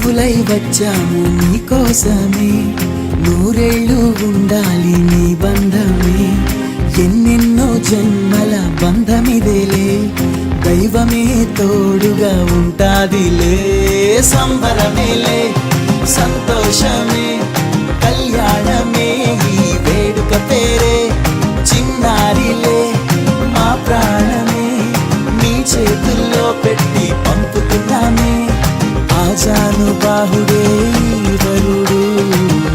పువ్వులై వచ్చాము నీకోసమే, నూరేళ్ళు ఉండాలి నీ బంధమే. ఎన్నెన్నో జన్మల బంధమిదేలే, దైవమే తోడుగా ఉంటాదిలే. సంబరమేలే సంతోషమే కళ్యాణమే, ఈ వేడుక పేరే చిన్నారిలే. మా ప్రాణమే నీ చేతుల్లో పెట్టి పంపుతున్నామే. ఆజానుబాహుడే వరుడు,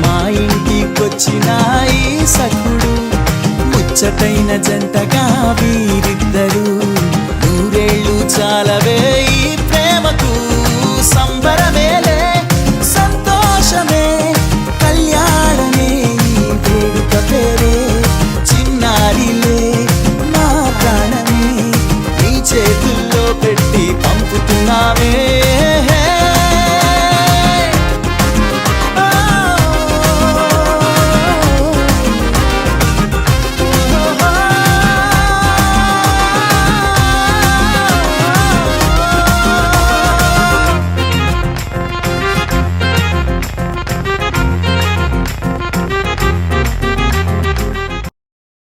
మా ఇంటికొచ్చిన ఈ సఖుడు, ముచ్చటైన జంటగా వీరి